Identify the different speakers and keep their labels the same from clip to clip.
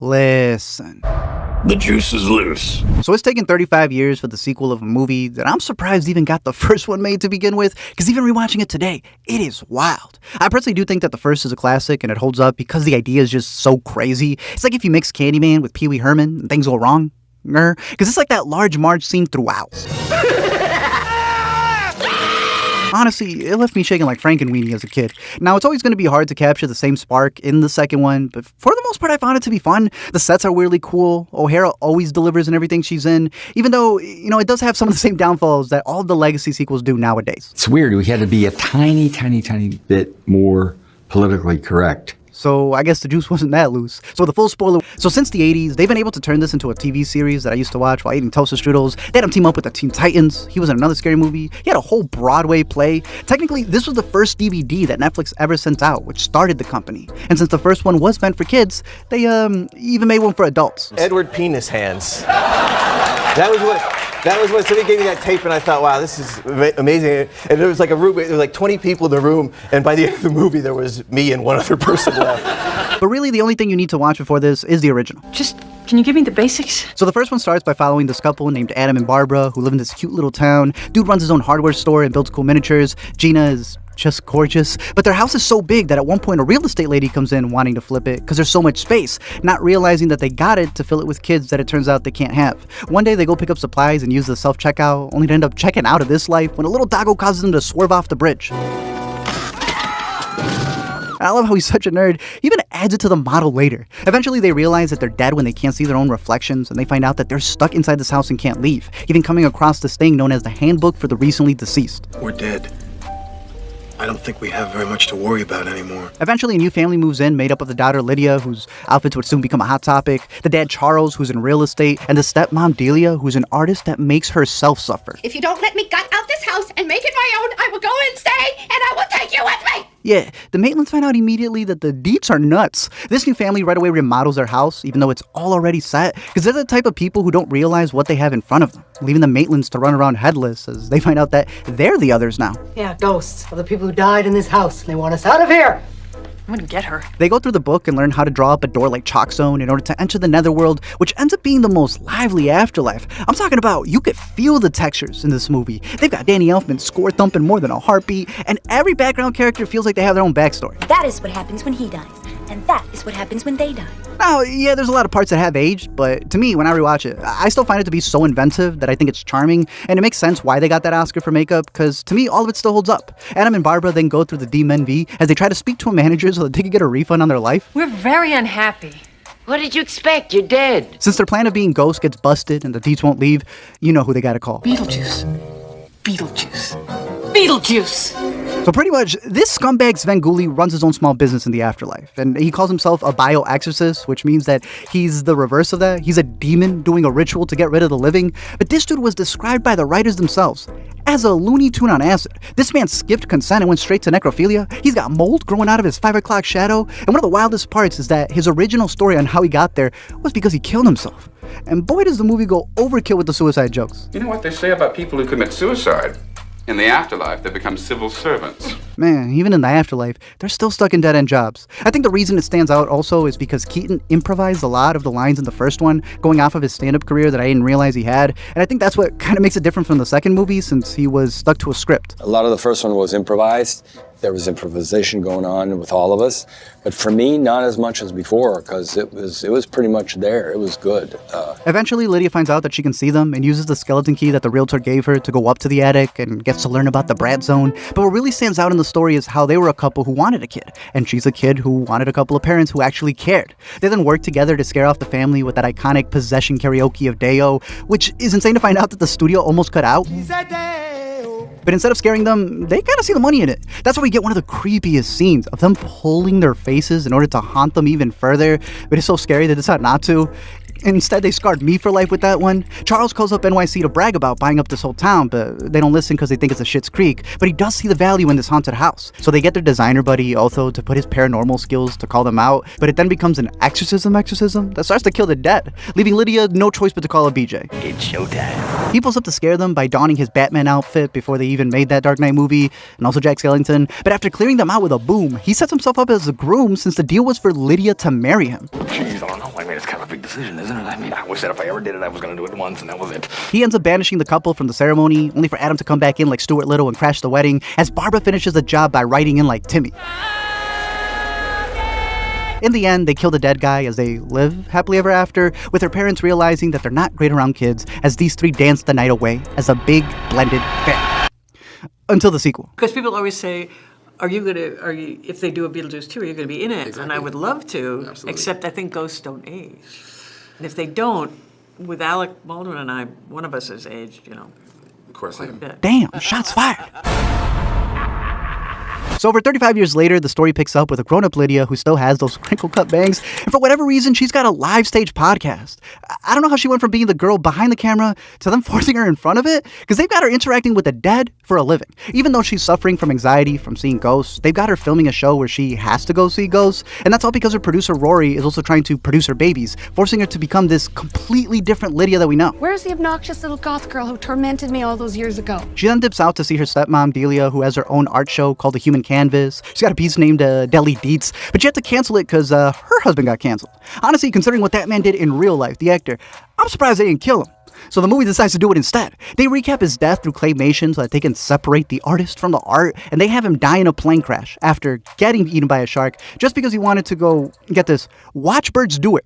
Speaker 1: Listen.
Speaker 2: The juice is loose.
Speaker 1: So it's taken 35 years for the sequel of a movie that I'm surprised even got the first one made to begin with, because even rewatching it today, it is wild. I personally do think that the first is a classic and it holds up because the idea is just so crazy. It's like if you mix Candyman with Pee Wee Herman and things go wrong. Because it's like that large Marge scene throughout. Honestly, it left me shaking like Frankenweenie as a kid. Now, it's always going to be hard to capture the same spark in the second one, but for the most part, I found it to be fun. The sets are weirdly cool. O'Hara always delivers in everything she's in, even though, it does have some of the same downfalls that all the legacy sequels do nowadays.
Speaker 3: It's weird. We had to be a tiny bit more politically correct.
Speaker 1: So I guess the juice wasn't that loose. So the full spoiler. So since the 80s, they've been able to turn this into a TV series that I used to watch while eating toaster strudels. They had him team up with the Teen Titans. He was in another scary movie. He had a whole Broadway play. Technically, this was the first DVD that Netflix ever sent out, which started the company. And since the first one was meant for kids, they even made one for adults.
Speaker 4: Edward Penis Hands. That was what somebody gave me that tape, and I thought, wow, this is amazing. And there was like a room, there was like 20 people in the room, and by the end of the movie, there was me and one other person left.
Speaker 1: But really, the only thing you need to watch before this is the original.
Speaker 5: Can you give me the basics?
Speaker 1: So the first one starts by following this couple named Adam and Barbara, who live in this cute little town. Dude runs his own hardware store and builds cool miniatures. Gina is just gorgeous, but their house is so big that at one point a real estate lady comes in wanting to flip it because there's so much space, not realizing that they got it to fill it with kids that it turns out they can't have. One day they go pick up supplies and use the self-checkout, only to end up checking out of this life when a little doggo causes them to swerve off the bridge. I love how he's such a nerd. He even adds it to the model later. Eventually, they realize that they're dead when they can't see their own reflections, and they find out that they're stuck inside this house and can't leave, even coming across this thing known as the Handbook for the Recently Deceased.
Speaker 2: We're dead. I don't think we have very much to worry about anymore.
Speaker 1: Eventually, a new family moves in, made up of the daughter Lydia, whose outfits would soon become a hot topic, the dad Charles, who's in real estate, and the stepmom Delia, who's an artist that makes herself suffer.
Speaker 6: If you don't let me gut out this house and make it my own, I will go and stay, and I will take you with me!
Speaker 1: Yeah, the Maitlands find out immediately that the Deets are nuts. This new family right away remodels their house, even though it's all already set, because they're the type of people who don't realize what they have in front of them, leaving the Maitlands to run around headless as they find out that they're the others now.
Speaker 7: Yeah, ghosts of the people who died in this house, and they want us out of here!
Speaker 5: I'm gonna get her.
Speaker 1: They go through the book and learn how to draw up a door like Chalk Zone in order to enter the netherworld, which ends up being the most lively afterlife. I'm talking about, you could feel the textures in this movie. They've got Danny Elfman score thumping more than a heartbeat, and every background character feels like they have their own backstory.
Speaker 8: That is what happens when he dies, and that is what happens when they die.
Speaker 1: Now, yeah, there's a lot of parts that have aged, but to me, when I rewatch it, I still find it to be so inventive that I think it's charming, and it makes sense why they got that Oscar for makeup, because to me, all of it still holds up. Adam and Barbara then go through the DMV as they try to speak to a manager so that they can get a refund on their life.
Speaker 5: We're very unhappy.
Speaker 9: What did you expect? You're dead.
Speaker 1: Since their plan of being ghosts gets busted and the Deets won't leave, you know who they gotta call.
Speaker 5: Beetlejuice. Beetlejuice. Beetlejuice!
Speaker 1: So pretty much, this scumbag Svengoolie runs his own small business in the afterlife, and he calls himself a bioexorcist, which means that he's the reverse of that. He's a demon doing a ritual to get rid of the living, but this dude was described by the writers themselves as a Looney Tune on acid. This man skipped consent and went straight to necrophilia. He's got mold growing out of his 5 o'clock shadow, and one of the wildest parts is that his original story on how he got there was because he killed himself. And boy does the movie go overkill with the suicide jokes.
Speaker 10: You know what they say about people who commit suicide? In the afterlife, they become civil servants.
Speaker 1: Man, even in the afterlife, they're still stuck in dead-end jobs. I think the reason it stands out also is because Keaton improvised a lot of the lines in the first one, going off of his stand-up career that I didn't realize he had. And I think that's what kind of makes it different from the second movie, since he was stuck to a script.
Speaker 3: A lot of the first one was improvised. There was improvisation going on with all of us. But for me, not as much as before, because it was pretty much there. It was good.
Speaker 1: Eventually, Lydia finds out that she can see them and uses the skeleton key that the realtor gave her to go up to the attic and gets to learn about the Brad Zone. But what really stands out in the story is how they were a couple who wanted a kid, and she's a kid who wanted a couple of parents who actually cared. They then worked together to scare off the family with that iconic possession karaoke of Deo, which is insane to find out that the studio almost cut out. But instead of scaring them, they kind of see the money in it. That's why we get one of the creepiest scenes of them pulling their faces in order to haunt them even further. But it's so scary they decide not to. Instead, they scarred me for life with that one. Charles calls up NYC to brag about buying up this whole town, but they don't listen because they think it's a Schitt's Creek. But he does see the value in this haunted house. So they get their designer buddy, Otho, to put his paranormal skills to call them out. But it then becomes an exorcism that starts to kill the dead, leaving Lydia no choice but to call a BJ.
Speaker 9: It's showtime.
Speaker 1: He pulls up to scare them by donning his Batman outfit before they even made that Dark Knight movie, and also Jack Skellington. But after clearing them out with a boom, he sets himself up as a groom since the deal was for Lydia to marry him.
Speaker 2: Jeez, I don't know. I mean,
Speaker 9: it's kind of a big decision, isn't it? I mean, I wish that if I ever did it, I was going to do it once, and that was it.
Speaker 1: He ends up banishing the couple from the ceremony, only for Adam to come back in like Stuart Little and crash the wedding, as Barbara finishes the job by writing in like Timmy. In the end, they kill the dead guy as they live happily ever after, with their parents realizing that they're not great around kids, as these three dance the night away as a big blended family. Until the sequel.
Speaker 11: Because people always say, if they do a Beetlejuice 2, are you going to be in it? Exactly. And I would love to, absolutely. Except I think ghosts don't age. And if they don't, with Alec Baldwin and I, one of us has aged,
Speaker 10: Of course,
Speaker 11: quite a bit.
Speaker 1: Damn, shots fired. So over 35 years later, the story picks up with a grown-up Lydia who still has those crinkle-cut bangs, and for whatever reason, she's got a live stage podcast. I don't know how she went from being the girl behind the camera to them forcing her in front of it, because they've got her interacting with the dead for a living. Even though she's suffering from anxiety from seeing ghosts, they've got her filming a show where she has to go see ghosts, and that's all because her producer Rory is also trying to produce her babies, forcing her to become this completely different Lydia that we know.
Speaker 6: Where's the obnoxious little goth girl who tormented me all those years ago?
Speaker 1: She then dips out to see her stepmom Delia, who has her own art show called The Human Canvas. She's got a piece named Deli Deets, but she had to cancel it because her husband got canceled. Honestly, considering what that man did in real life, the actor, I'm surprised they didn't kill him. So the movie decides to do it instead. They recap his death through claymation so that they can separate the artist from the art, and they have him die in a plane crash after getting eaten by a shark just because he wanted to go, get this, watch birds do it.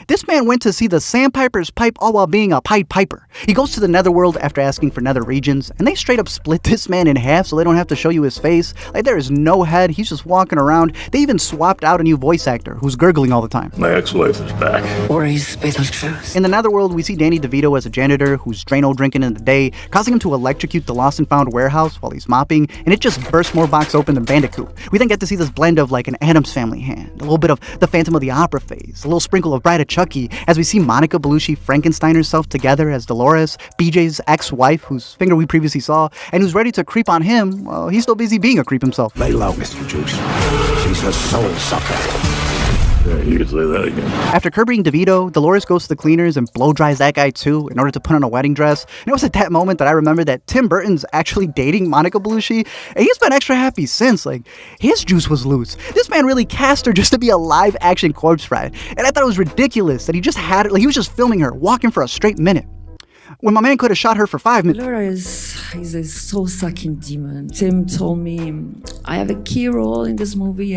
Speaker 1: This man went to see the Sandpiper's pipe all while being a Pied Piper. He goes to the netherworld after asking for nether regions, and they straight up split this man in half so they don't have to show you his face. Like, there is no head, he's just walking around. They even swapped out a new voice actor who's gurgling all the time.
Speaker 9: My ex-wife is back. Or he's Beetlejuice.
Speaker 1: In the netherworld, we see Danny DeVito as a janitor who's Drano drinking in the day, causing him to electrocute the lost and found warehouse while he's mopping, and it just bursts more box open than Bandicoot. We then get to see this blend of like an Addams Family hand, a little bit of the Phantom of the Opera phase, a little sprinkle of Bride of Chucky, as we see Monica Bellucci Frankenstein herself together as Dolores, BJ's ex-wife, whose finger we previously saw, and who's ready to creep on him while he's still busy being a creep himself.
Speaker 9: Lay low, Mr. Juice. She's a soul sucker. Yeah, you could say that again. After
Speaker 1: curbing DeVito, Dolores goes to the cleaners and blow dries that guy too in order to put on a wedding dress. And it was at that moment that I remembered that Tim Burton's actually dating Monica Bellucci, and he's been extra happy since. Like, his juice was loose. This man really cast her just to be a live-action corpse bride, and I thought it was ridiculous that he just had it, like he was just filming her, walking for a straight minute, when my man could have shot her for 5 minutes.
Speaker 12: Laura is a soul-sucking demon. Tim told me I have a key role in this movie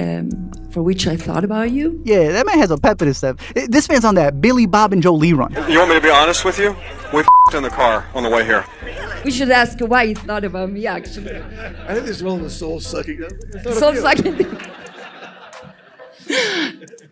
Speaker 12: for which I thought about you.
Speaker 1: Yeah, that man has a pep in his step. This man's on that Billy Bob and Jolie run.
Speaker 13: You want me to be honest with you? We in the car on the way here.
Speaker 12: We should ask why he thought about me, actually.
Speaker 2: I think this role was soul-sucking.
Speaker 12: Soul-sucking.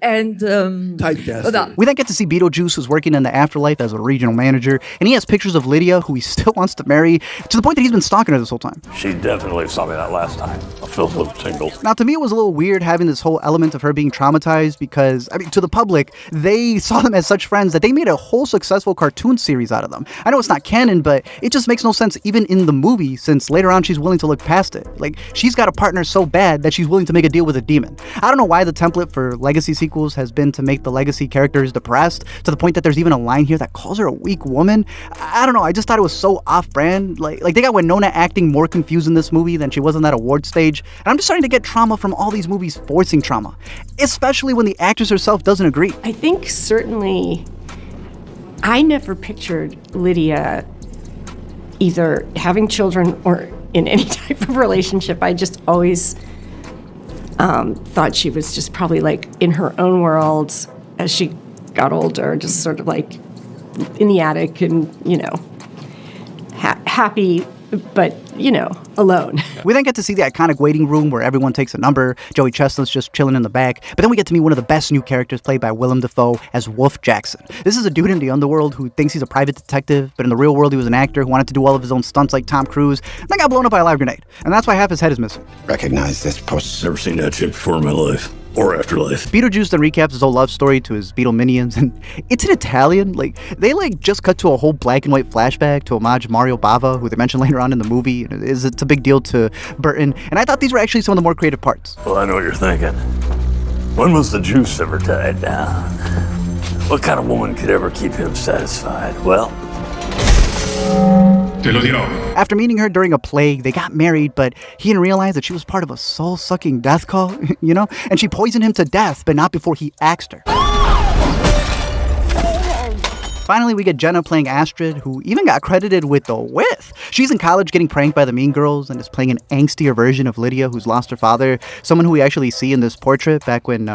Speaker 12: And
Speaker 2: typecast.
Speaker 1: We then get to see Beetlejuice, who's working in the afterlife as a regional manager, and he has pictures of Lydia, who he still wants to marry, to the point that he's been stalking her this whole time.
Speaker 9: She definitely saw me that last time. I felt a little tingled.
Speaker 1: Now, to me, it was a little weird having this whole element of her being traumatized because, I mean, to the public, they saw them as such friends that they made a whole successful cartoon series out of them. I know it's not canon, but it just makes no sense even in the movie, since later on she's willing to look past it. Like, she's got a partner so bad that she's willing to make a deal with a demon. I don't know why the template for legacy sequels has been to make the legacy characters depressed, to the point that there's even a line here that calls her a weak woman. I don't know, I just thought it was so off-brand. Like they got Winona acting more confused in this movie than she was on that award stage, and I'm just starting to get trauma from all these movies forcing trauma, especially when the actress herself doesn't agree.
Speaker 14: I think certainly I never pictured Lydia either having children or in any type of relationship. I just always thought she was just probably like in her own world as she got older, just sort of like in the attic and, you know, happy, but, you know, alone.
Speaker 1: We then get to see the iconic waiting room where everyone takes a number. Joey Chestnut's just chilling in the back. But then we get to meet one of the best new characters played by Willem Dafoe as Wolf Jackson. This is a dude in the underworld who thinks he's a private detective, but in the real world he was an actor who wanted to do all of his own stunts like Tom Cruise, and then got blown up by a live grenade. And that's why half his head is missing.
Speaker 9: Recognize this post. Never seen that chick before in my life. Or afterlife.
Speaker 1: Beetlejuice then recaps his whole love story to his Beetle minions, and it's in Italian. Like, they just cut to a whole black and white flashback to homage Mario Bava, who they mentioned later on in the movie. It's a big deal to Burton, and I thought these were actually some of the more creative parts.
Speaker 9: Well, I know what you're thinking. When was the juice ever tied down? What kind of woman could ever keep him satisfied? Well...
Speaker 1: After meeting her during a plague, they got married, but he didn't realize that she was part of a soul-sucking death cult, you know? And she poisoned him to death, but not before he axed her. Finally, we get Jenna playing Astrid, who even got credited with the width. She's in college getting pranked by the mean girls and is playing an angstier version of Lydia, who's lost her father, someone who we actually see in this portrait back when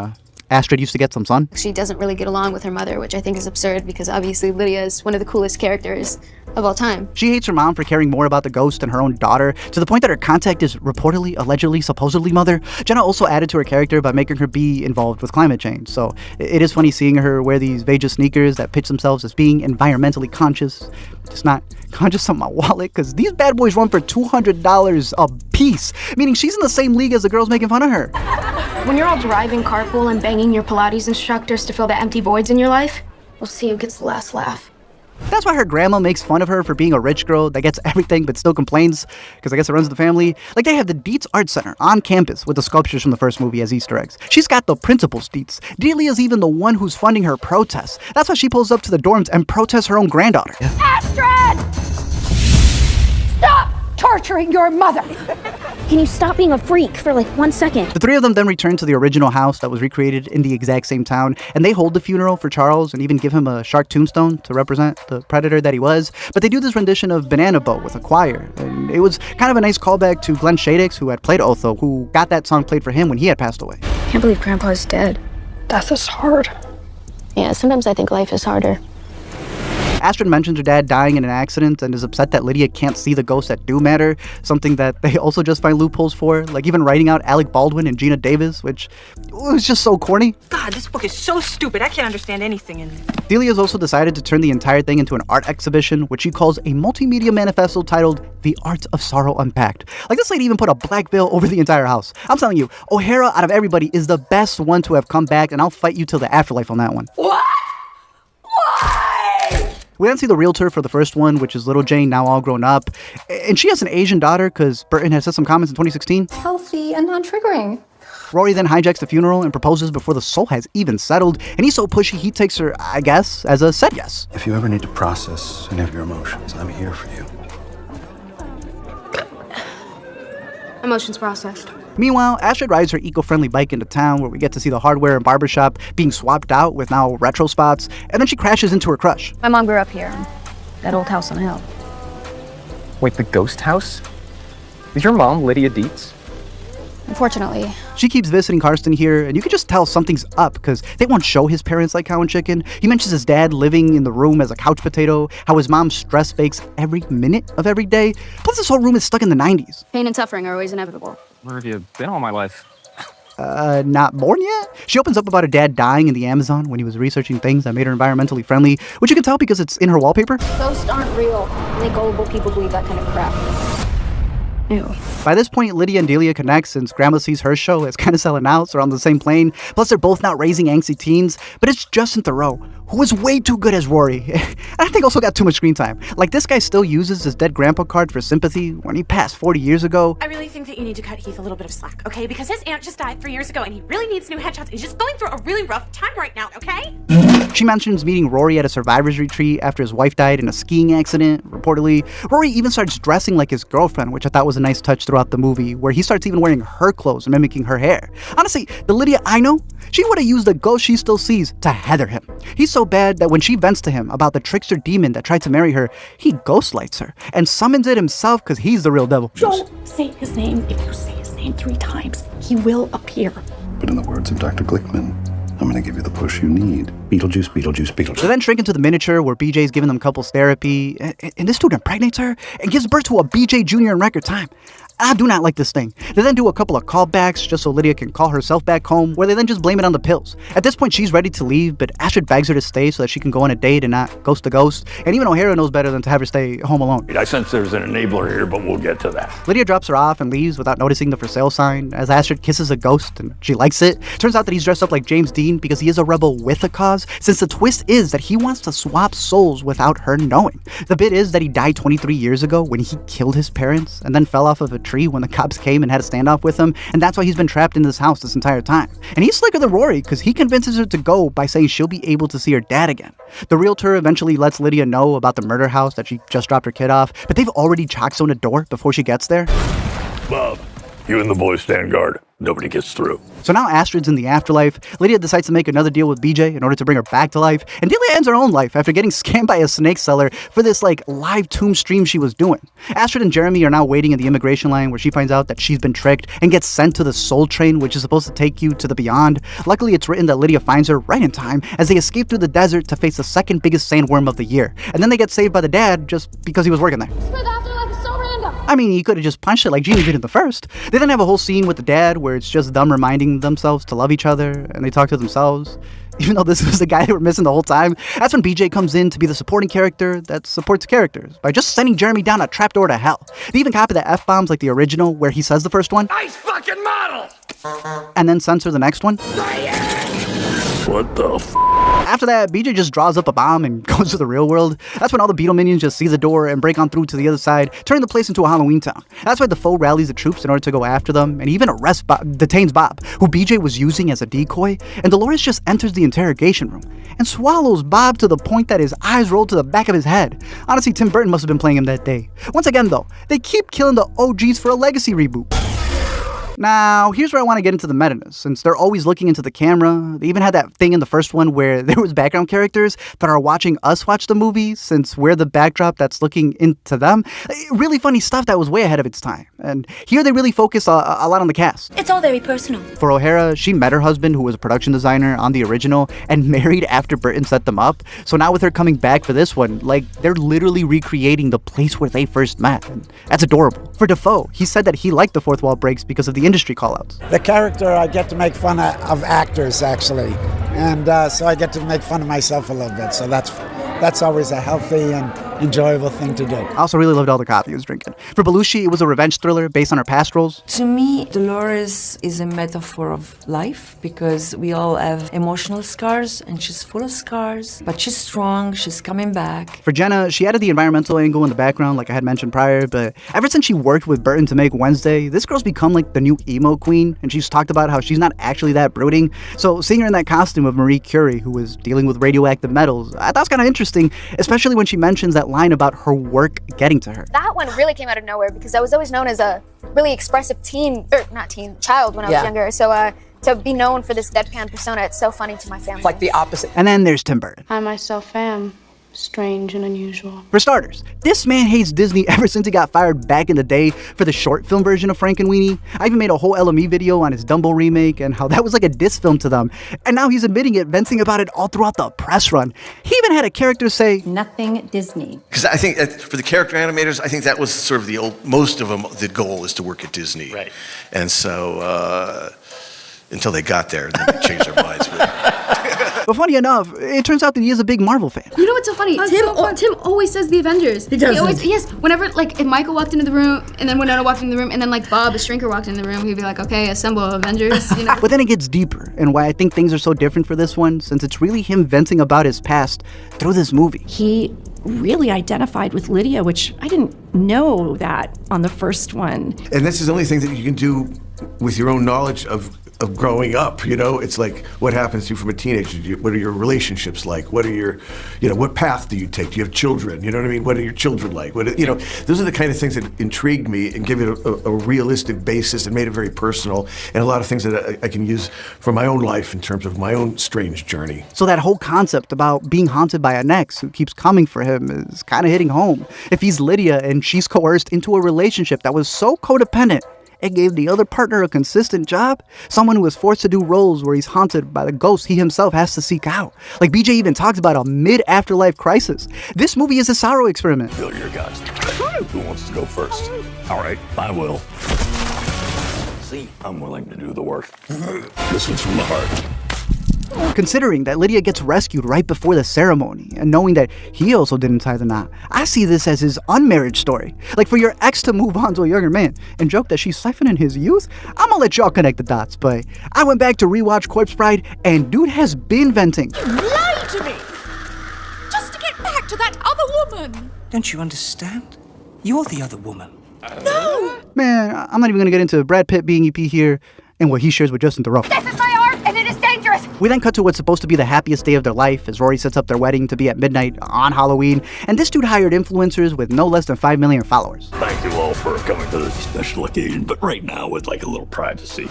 Speaker 1: Astrid used to get some sun.
Speaker 15: She doesn't really get along with her mother, which I think is absurd because obviously Lydia is one of the coolest characters of all time.
Speaker 1: She hates her mom for caring more about the ghost than her own daughter, to the point that her contact is reportedly, allegedly, supposedly mother. Jenna also added to her character by making her be involved with climate change, so it is funny seeing her wear these Veja sneakers that pitch themselves as being environmentally conscious. Just not conscious of my wallet, because these bad boys run for $200 a piece, meaning she's in the same league as the girls making fun of her.
Speaker 16: When you're all driving carpool and banging your Pilates instructors to fill the empty voids in your life, we'll see who gets the last laugh.
Speaker 1: That's why her grandma makes fun of her for being a rich girl that gets everything but still complains, because I guess it runs the family. Like, they have the Dietz Art Center on campus with the sculptures from the first movie as Easter eggs. She's got the principal's Dietz. Delia's even the one who's funding her protests. That's why she pulls up to the dorms and protests her own granddaughter.
Speaker 16: Astrid! Stop torturing your mother!
Speaker 17: Can you stop being a freak for like 1 second?
Speaker 1: The three of them then return to the original house that was recreated in the exact same town, and they hold the funeral for Charles and even give him a shark tombstone to represent the predator that he was. But they do this rendition of Banana Boat with a choir, and it was kind of a nice callback to Glenn Shadix, who had played Otho, who got that song played for him when he had passed away.
Speaker 16: Can't believe Grandpa's dead. Death is hard.
Speaker 15: Yeah, sometimes I think life is harder.
Speaker 1: Astrid mentions her dad dying in an accident and is upset that Lydia can't see the ghosts that do matter, something that they also just find loopholes for, like even writing out Alec Baldwin and Gina Davis, which was just so corny.
Speaker 11: God, this book is so stupid. I can't understand anything in it.
Speaker 1: Delia's also decided to turn the entire thing into an art exhibition, which she calls a multimedia manifesto titled The Art of Sorrow Unpacked. Like, this lady even put a black veil over the entire house. I'm telling you, O'Hara, out of everybody, is the best one to have come back, and I'll fight you till the afterlife on that one.
Speaker 11: What? Why?
Speaker 1: We then see the realtor for the first one, which is little Jane, now all grown up. And she has an Asian daughter, because Burton had said some comments in 2016.
Speaker 16: Healthy and non-triggering.
Speaker 1: Rory then hijacks the funeral and proposes before the soul has even settled, and he's so pushy he takes her, I guess, as a said yes.
Speaker 2: If you ever need to process any of your emotions, I'm here for you.
Speaker 16: Emotions processed.
Speaker 1: Meanwhile, Astrid rides her eco-friendly bike into town, where we get to see the hardware and barbershop being swapped out with now retro spots, and then she crashes into her crush.
Speaker 16: My mom grew up here. That old house on the hill.
Speaker 18: Wait, the ghost house? Is your mom Lydia Dietz?
Speaker 15: Unfortunately.
Speaker 1: She keeps visiting Karsten here, and you can just tell something's up, because they won't show his parents like Cow and Chicken. He mentions his dad living in the room as a couch potato, how his mom stress bakes every minute of every day. Plus, this whole room is stuck in the 90s.
Speaker 15: Pain and suffering are always inevitable.
Speaker 18: Where have you been all my life?
Speaker 1: Not born yet? She opens up about her dad dying in the Amazon when he was researching things that made her environmentally friendly, which you can tell because it's in her wallpaper.
Speaker 15: Ghosts aren't real. Only gullible people believe that kind of crap. Ew.
Speaker 1: By this point, Lydia and Delia connect since Grandma sees her show as kind of selling out, so they're on the same plane. Plus, they're both not raising angsty teens, but it's Justin Theroux, who is way too good as Rory. And I think also got too much screen time. Like, this guy still uses his dead grandpa card for sympathy when he passed 40 years ago.
Speaker 6: I really think that you need to cut Heath a little bit of slack, okay? Because his aunt just died 3 years ago and he really needs new headshots. He's just going through a really rough time right now, okay?
Speaker 1: She mentions meeting Rory at a survivor's retreat after his wife died in a skiing accident, reportedly. Rory even starts dressing like his girlfriend, which I thought was a nice touch throughout the movie, where he starts even wearing her clothes and mimicking her hair. Honestly, the Lydia I know, she would have used the ghost she still sees to heather him. He's so bad that when she vents to him about the trickster demon that tried to marry her, he ghostlights her and summons it himself because he's the real devil.
Speaker 16: Don't say his name. If you say his name 3 times, he will appear.
Speaker 2: But in the words of Dr. Glickman, I'm gonna give you the push you need. Beetlejuice, Beetlejuice, Beetlejuice.
Speaker 1: They then shrink into the miniature where BJ's giving them couples therapy, and this dude impregnates her and gives birth to a BJ Jr. in record time. I do not like this thing. They then do a couple of callbacks just so Lydia can call herself back home, where they then just blame it on the pills. At this point, she's ready to leave, but Astrid begs her to stay so that she can go on a date and not ghost to ghost. And even O'Hara knows better than to have her stay home alone.
Speaker 9: I sense there's an enabler here, but we'll get to that.
Speaker 1: Lydia drops her off and leaves without noticing the for sale sign as Astrid kisses a ghost and she likes it. Turns out that he's dressed up like James Dean because he is a rebel with a cause, since the twist is that he wants to swap souls without her knowing. The bit is that he died 23 years ago when he killed his parents and then fell off of a tree when the cops came and had a standoff with him, and that's why he's been trapped in this house this entire time. And he's slicker than Rory because he convinces her to go by saying she'll be able to see her dad again. The realtor eventually lets Lydia know about the murder house that she just dropped her kid off, but they've already chalked on a door before she gets there.
Speaker 9: Bob, you and the boys stand guard. nobody gets through.
Speaker 1: So now Astrid's in the afterlife. Lydia decides to make another deal with BJ in order to bring her back to life. And Delia ends her own life after getting scammed by a snake seller for this live tomb stream she was doing. Astrid and Jeremy are now waiting in the immigration line where she finds out that she's been tricked and gets sent to the Soul Train, which is supposed to take you to the beyond. Luckily, it's written that Lydia finds her right in time as they escape through the desert to face the second biggest sandworm of the year. And then they get saved by the dad just because he was working there. I mean, he could have just punched it like Jeannie did in the first. They then have a whole scene with the dad where it's just them reminding themselves to love each other, and they talk to themselves. Even though this was the guy they were missing the whole time, that's when BJ comes in to be the supporting character that supports characters by just sending Jeremy down a trapdoor to hell. They even copy the F-bombs like the original where he says the first one.
Speaker 9: Nice fucking model!
Speaker 1: And then censor the next one.
Speaker 9: What the f***?
Speaker 1: After that, BJ just draws up a bomb and goes to the real world. That's when all the Beetle minions just see the door and break on through to the other side, turning the place into a Halloween town. That's why the foe rallies the troops in order to go after them, and even detains Bob, who BJ was using as a decoy, and Dolores just enters the interrogation room and swallows Bob to the point that his eyes roll to the back of his head. Honestly, Tim Burton must have been playing him that day. Once again, though, they keep killing the OGs for a legacy reboot. Now, here's where I want to get into the meta-ness, since they're always looking into the camera. They even had that thing in the first one where there was background characters that are watching us watch the movie, since we're the backdrop that's looking into them. Really funny stuff that was way ahead of its time. And here they really focus a lot on the cast.
Speaker 8: It's all very personal.
Speaker 1: For O'Hara, she met her husband, who was a production designer on the original, and married after Burton set them up. So now with her coming back for this one, they're literally recreating the place where they first met. And that's adorable. For Defoe, he said that he liked the fourth wall breaks because of the industry callouts.
Speaker 19: The character, I get to make fun of actors, actually. And so I get to make fun of myself a little bit. So that's always a healthy and enjoyable thing to do.
Speaker 1: I also really loved all the coffee he was drinking. For Belushi, it was a revenge thriller based on her past roles.
Speaker 12: To me, Dolores is a metaphor of life because we all have emotional scars and she's full of scars, but she's strong, she's coming back.
Speaker 1: For Jenna, she added the environmental angle in the background like I had mentioned prior, but ever since she worked with Burton to make Wednesday, this girl's become the new emo queen, and she's talked about how she's not actually that brooding. So seeing her in that costume of Marie Curie, who was dealing with radioactive metals, I thought was kind of interesting, especially when she mentions that line about her work getting to her.
Speaker 15: That one really came out of nowhere because I was always known as a really expressive child when I was younger. So to be known for this deadpan persona, it's so funny to my family.
Speaker 7: It's like the opposite.
Speaker 1: And then there's Tim Burton.
Speaker 16: I myself am strange and unusual.
Speaker 1: For starters, this man hates Disney ever since he got fired back in the day for the short film version of Frankenweenie. I even made a whole LME video on his Dumbo remake and how that was like a diss film to them. And now he's admitting it, venting about it all throughout the press run. He even had a character say,
Speaker 20: "Nothing Disney."
Speaker 2: Because I think for the character animators, I think that was sort of most of them, the goal is to work at Disney.
Speaker 4: Right.
Speaker 2: And so, until they got there, then they changed their minds.
Speaker 1: But funny enough, it turns out that he is a big Marvel fan.
Speaker 15: You know what's so funny? Tim always says the Avengers.
Speaker 7: He does.
Speaker 15: Yes. Whenever, if Michael walked into the room, and then Winona walked into the room, and then, Bob, the shrinker, walked in the room, he'd be like, okay, assemble Avengers, you know?
Speaker 1: But then it gets deeper, and why I think things are so different for this one, since it's really him venting about his past through this movie.
Speaker 20: He really identified with Lydia, which I didn't know that on the first one.
Speaker 2: And this is the only thing that you can do with your own knowledge of growing up, It's like, what happens to you from a teenager? What are your relationships like? What are your, what path do you take? Do you have children? You know what I mean? What are your children like? Those are the kind of things that intrigued me and gave it a realistic basis and made it very personal, and a lot of things that I can use for my own life in terms of my own strange journey.
Speaker 1: So that whole concept about being haunted by an ex who keeps coming for him is kind of hitting home. If he's Lydia and she's coerced into a relationship that was so codependent, it gave the other partner a consistent job, someone who is forced to do roles where he's haunted by the ghosts he himself has to seek out. BJ even talks about a mid-afterlife crisis. This movie is a sorrow experiment.
Speaker 9: Fill your guys. Who wants to go first? All right, I will. See, I'm willing to do the work. This one's from the heart.
Speaker 1: Considering that Lydia gets rescued right before the ceremony, and knowing that he also didn't tie the knot, I see this as his unmarried story. For your ex to move on to a younger man and joke that she's siphoning his youth, I'm gonna let y'all connect the dots, but I went back to rewatch Corpse Bride, and dude has been venting.
Speaker 21: You lied to me! Just to get back to that other woman!
Speaker 22: Don't you understand? You're the other woman.
Speaker 21: No!
Speaker 1: Man, I'm not even gonna get into Brad Pitt being EP here and what he shares with Justin Theroux.
Speaker 21: This is my art, and it is dangerous!
Speaker 1: We then cut to what's supposed to be the happiest day of their life as Rory sets up their wedding to be at midnight on Halloween, and this dude hired influencers with no less than 5 million followers.
Speaker 9: Thank you all for coming to this special occasion, but right now would like a little privacy.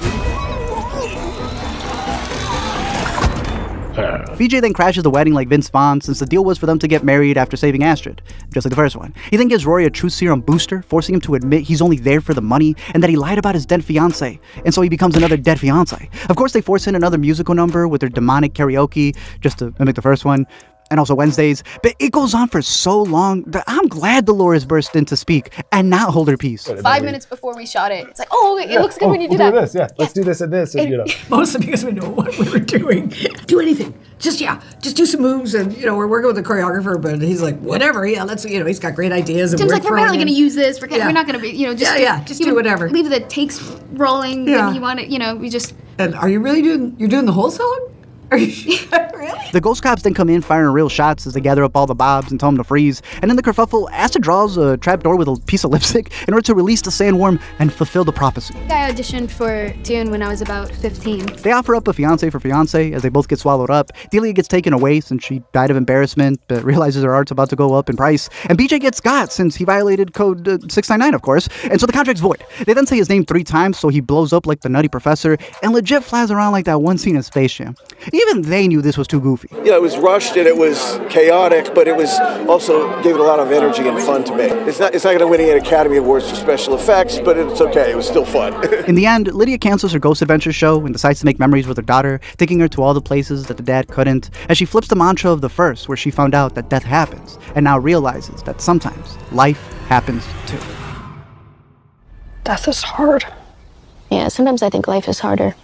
Speaker 1: BJ then crashes the wedding like Vince Vaughn since the deal was for them to get married after saving Astrid, just like the first one. He then gives Rory a truth serum booster, forcing him to admit he's only there for the money and that he lied about his dead fiancé, and so he becomes another dead fiancé. Of course, they force in another musical number with their demonic karaoke, just to mimic the first one, and also Wednesdays, but it goes on for so long that I'm glad Dolores burst in to speak and not hold her peace.
Speaker 15: 5 minutes before we shot it, it's like, oh, it looks good when you do that.
Speaker 3: This, yeah. Let's do this and this, and, you know.
Speaker 11: Mostly because we know what we were doing. Do anything. Just do some moves, and, you know, we're working with the choreographer, but he's like, whatever, yeah, let's, you know, he's got great ideas. And
Speaker 15: Tim's like, we're probably going to use this. We're not going to be, you know,
Speaker 11: just do whatever.
Speaker 15: Leave the takes rolling.
Speaker 11: Yeah.
Speaker 15: When you want it, you know, we just.
Speaker 11: And are you really doing the whole song? Are you sure? Really?
Speaker 1: The ghost cops then come in firing real shots as they gather up all the bobs and tell them to freeze. And in the kerfuffle, Acid draws a trapdoor with a piece of lipstick in order to release the sandworm and fulfill the prophecy.
Speaker 15: I auditioned for Dune when I was about 15.
Speaker 1: They offer up a fiancé for fiancé as they both get swallowed up. Delia gets taken away since she died of embarrassment, but realizes her art's about to go up in price. And BJ gets got since he violated code 699, of course. And so the contract's void. They then say his name 3 times so he blows up like the Nutty Professor and legit flies around like that one scene in Space Jam. Even they knew this was too goofy.
Speaker 2: Yeah, it was rushed and it was chaotic, but it was also gave it a lot of energy and fun to me. It's not going to win any Academy Awards for special effects, but it's okay. It was still fun.
Speaker 1: In the end, Lydia cancels her Ghost Adventures show and decides to make memories with her daughter, taking her to all the places that the dad couldn't, as she flips the mantra of the first, where she found out that death happens, and now realizes that sometimes life happens too.
Speaker 16: Death is hard.
Speaker 17: Yeah, sometimes I think life is harder.